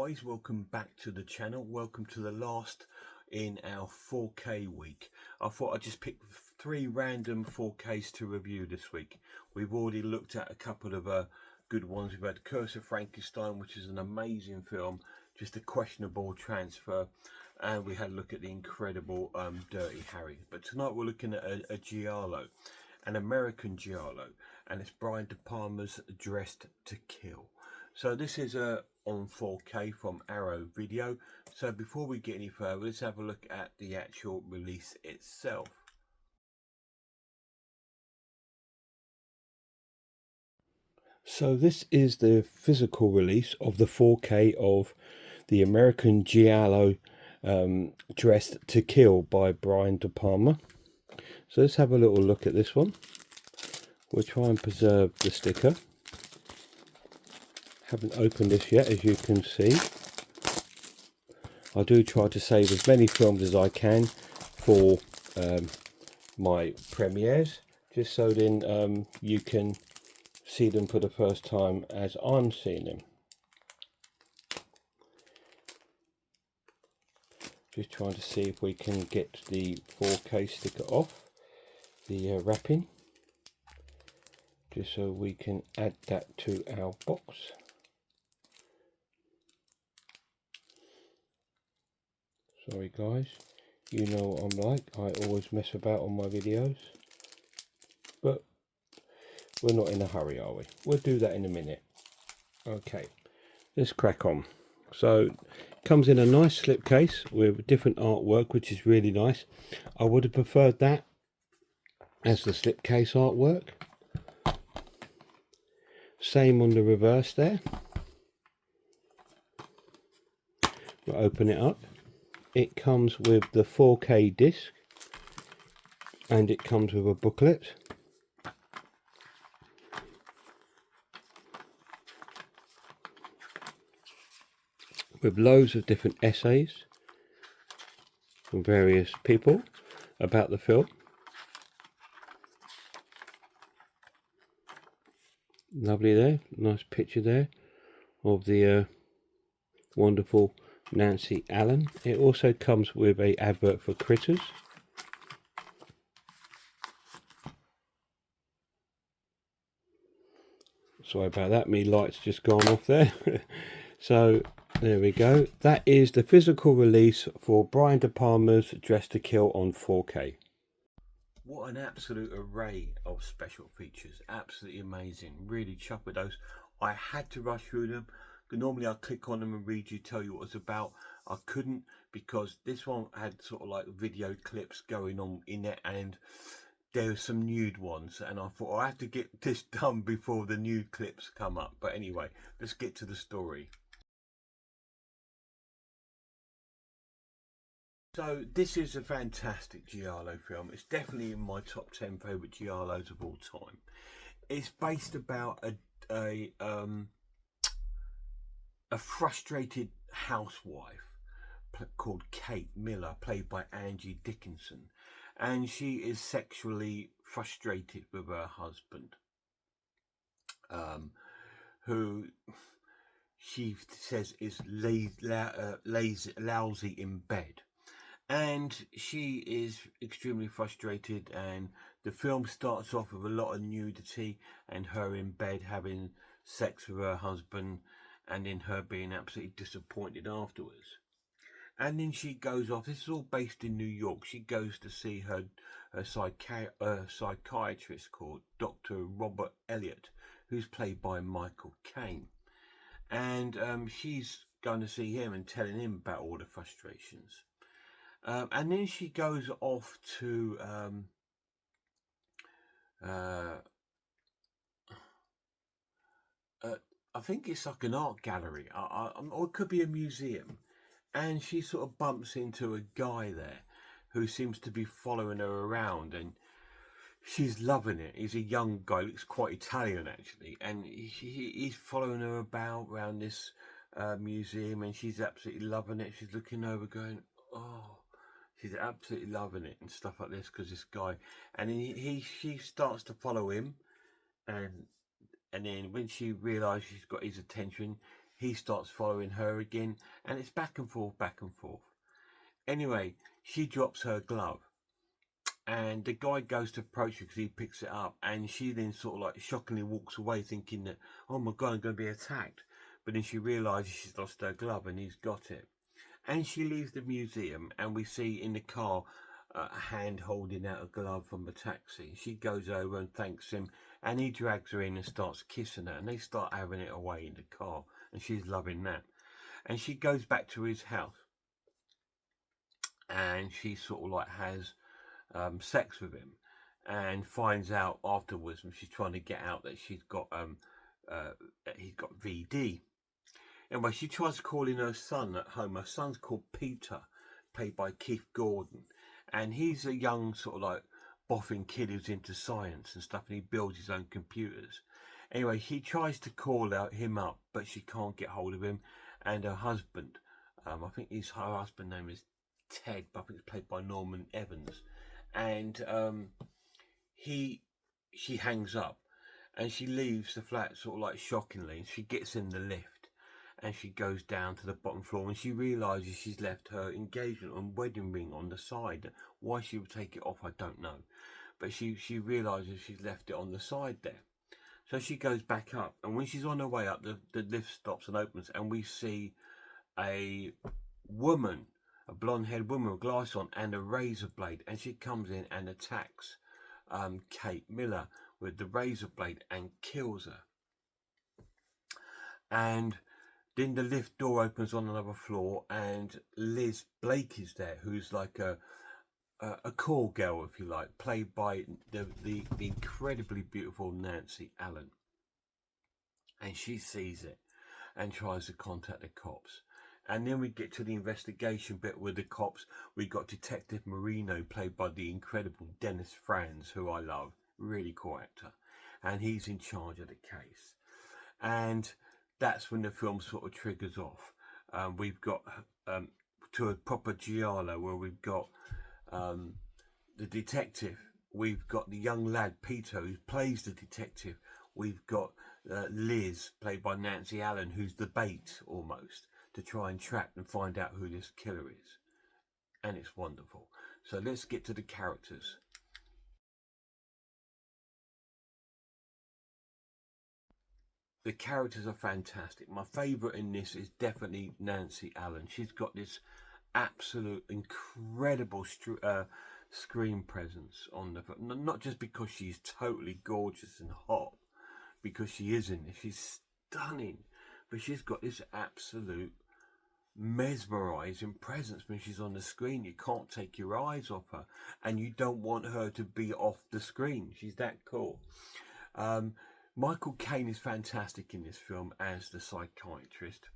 guys, welcome back to the channel. Welcome to the last in our 4K week. I thought I'd just pick 3 random 4Ks to review this week. We've already looked at a couple of good ones. We've had Curse of Frankenstein, which is an amazing film, just a questionable transfer, and we had a look at the incredible Dirty Harry. But tonight we're looking at a giallo, an American giallo, and it's Brian De Palma's Dressed to Kill. So this is on 4K from Arrow Video. So before we get any further, let's have a look at the actual release itself. So this is the physical release of the 4K of the American giallo Dressed to Kill by Brian De Palma. So let's have a little look at this one. We'll try and preserve the sticker. Haven't opened this yet, as you can see. I do try to save as many films as I can for my premieres, just so then you can see them for the first time as I'm seeing them. Just trying to see if we can get the 4K sticker off the wrapping, just so we can add that to our box. Sorry guys, you know what I'm like, I always mess about on my videos, but we're not in a hurry, are we? We'll do that in a minute. Okay, let's crack on. So it comes in a nice slipcase with different artwork, which is really nice. I would have preferred that as the slipcase artwork. Same on the reverse there. We'll open it up. It comes with the 4K disc, and it comes with a booklet. With loads of different essays from various people about the film. Lovely there, nice picture there of the wonderful Nancy Allen. It also comes with a advert for Critters. Sorry about that, me light's just gone off there. So there we go. That is the physical release for Brian De Palma's Dressed to Kill on 4K. What an absolute array of special features. Absolutely amazing. Really chuffed with those. I had to rush through them. Normally I'd click on them and read you, tell you what it's about. I couldn't, because this one had sort of like video clips going on in it, and there were some nude ones, and I thought I have to get this done before the nude clips come up. But anyway, let's get to the story. So this is a fantastic giallo film. It's definitely in my top 10 favourite giallos of all time. It's based about a frustrated housewife called Kate Miller, played by Angie Dickinson, and she is sexually frustrated with her husband, who she says is lousy in bed. And she is extremely frustrated, and the film starts off with a lot of nudity and her in bed having sex with her husband, and in her being absolutely disappointed afterwards. And then she goes off. This is all based in New York. She goes to see her psychiatrist called Dr. Robert Elliott, who's played by Michael Caine. And she's going to see him and telling him about all the frustrations. And then she goes off to I think it's like an art gallery, or it could be a museum, and she sort of bumps into a guy there who seems to be following her around, and she's loving it. He's a young guy, looks quite Italian actually, and he's following her about around this museum, and she's absolutely loving it. She's looking over going, oh, she's absolutely loving it and stuff like this, because this guy, and then she starts to follow him, and then when she realizes she's got his attention, he starts following her again, and it's back and forth, back and forth. Anyway, she drops her glove, and the guy goes to approach her because he picks it up, and she then sort of like shockingly walks away thinking that, oh my God, I'm going to be attacked. But then she realises she's lost her glove and he's got it. And she leaves the museum, and we see in the car a hand holding out a glove from the taxi. She goes over and thanks him, and he drags her in and starts kissing her, and they start having it away in the car, and she's loving that. And she goes back to his house, and she sort of like has sex with him, and finds out afterwards when she's trying to get out that he's got VD. Anyway, she tries calling her son at home. Her son's called Peter, played by Keith Gordon, and he's a young sort of like boffin kid who's into science and stuff, and he builds his own computers. Anyway, she tries to call him up, but she can't get hold of him. And her husband, I think her husband name is Ted, but I think it's played by Norman Evans. And she hangs up, and she leaves the flat sort of like shockingly. She gets in the lift, and she goes down to the bottom floor, and she realises she's left her engagement and wedding ring on the side. Why she would take it off, I don't know, but she realises she's left it on the side there. So she goes back up, and when she's on her way up, the lift stops and opens, and we see a woman, a blonde-haired woman with glass on and a razor blade, and she comes in and attacks Kate Miller with the razor blade and kills her. And then the lift door opens on another floor, and Liz Blake is there, who's like a call girl, if you like, played by the incredibly beautiful Nancy Allen. And she sees it and tries to contact the cops. And then we get to the investigation bit with the cops. We got Detective Marino, played by the incredible Dennis Franz, who I love, really cool actor, and he's in charge of the case. And that's when the film sort of triggers off. We've got to a proper giallo where we've got the detective, we've got the young lad Peter who plays the detective, we've got Liz played by Nancy Allen, who's the bait almost to try and trap and find out who this killer is, and it's wonderful. So let's get to the characters. The characters are fantastic. My favourite in this is definitely Nancy Allen. She's got this absolute incredible screen presence on the film. Not just because she's totally gorgeous and hot, because she isn't. She's stunning, but she's got this absolute mesmerizing presence when she's on the screen. You can't take your eyes off her, and you don't want her to be off the screen. She's that cool. Michael Caine is fantastic in this film as the psychiatrist,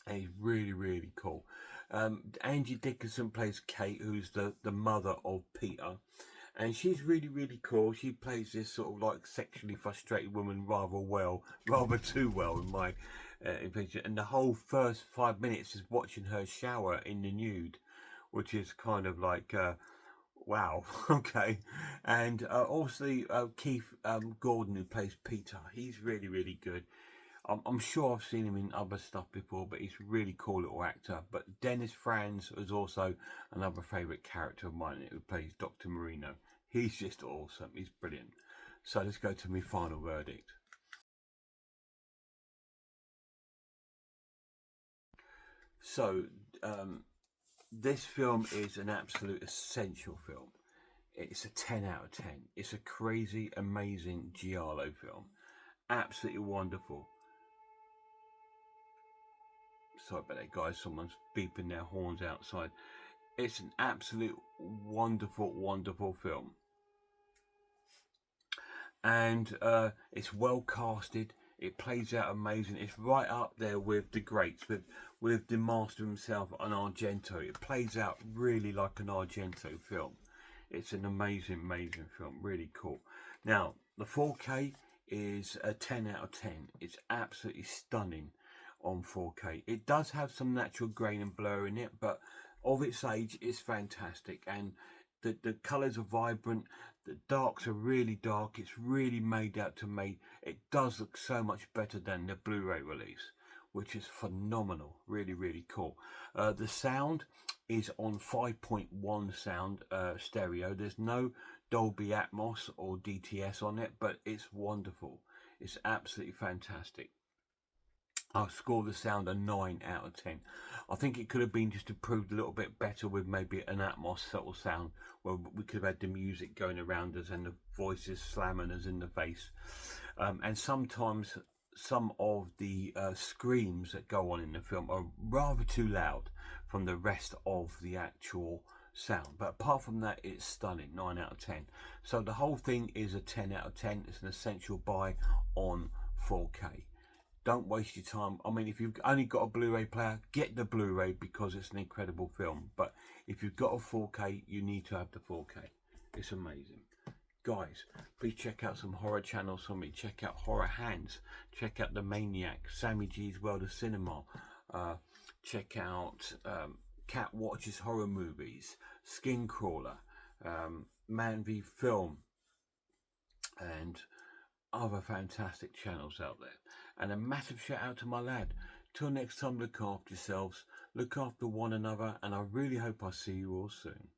and he's really, really cool. Angie Dickinson plays Kate, who's the mother of Peter, and she's really, really cool. She plays this sort of like sexually frustrated woman rather too well in my opinion. And the whole first 5 minutes is watching her shower in the nude, which is kind of like wow. Okay. And also Keith Gordon, who plays Peter, he's really, really good. I'm sure I've seen him in other stuff before, but he's a really cool little actor. But Dennis Franz is also another favourite character of mine, who plays Dr. Marino. He's just awesome. He's brilliant. So let's go to my final verdict. So this film is an absolute essential film. It's a 10 out of 10. It's a crazy, amazing giallo film. Absolutely wonderful. Sorry about that, guys. Someone's beeping their horns outside. It's an absolute wonderful, wonderful film. And it's well casted. It plays out amazing. It's right up there with the greats, with the master himself and Argento. It plays out really like an Argento film. It's an amazing, amazing film. Really cool. Now, the 4K is a 10 out of 10. It's absolutely stunning on 4K. It does have some natural grain and blur in it, but of its age, it's fantastic. And the colours are vibrant. The darks are really dark. It's really made out to me. It does look so much better than the Blu-ray release, which is phenomenal. Really, really cool. The sound is on 5.1 sound stereo. There's no Dolby Atmos or DTS on it, but it's wonderful. It's absolutely fantastic. I'll score the sound a 9 out of 10. I think it could have been just improved a little bit better with maybe an Atmos subtle sound where we could have had the music going around us and the voices slamming us in the face. And sometimes some of the screams that go on in the film are rather too loud from the rest of the actual sound. But apart from that, it's stunning. 9 out of 10. So the whole thing is a 10 out of 10. It's an essential buy on 4K. Don't waste your time. I mean, if you've only got a Blu-ray player, get the Blu-ray because it's an incredible film. But if you've got a 4K, you need to have the 4K. It's amazing. Guys, please check out some horror channels for me. Check out Horror Hands. Check out The Maniac, Sammy G's World of Cinema. Check out Cat Watches Horror Movies, Skin Crawler, Man v Film, and other fantastic channels out there. And a massive shout out to my lad. Till next time, look after yourselves, look after one another, and I really hope I see you all soon.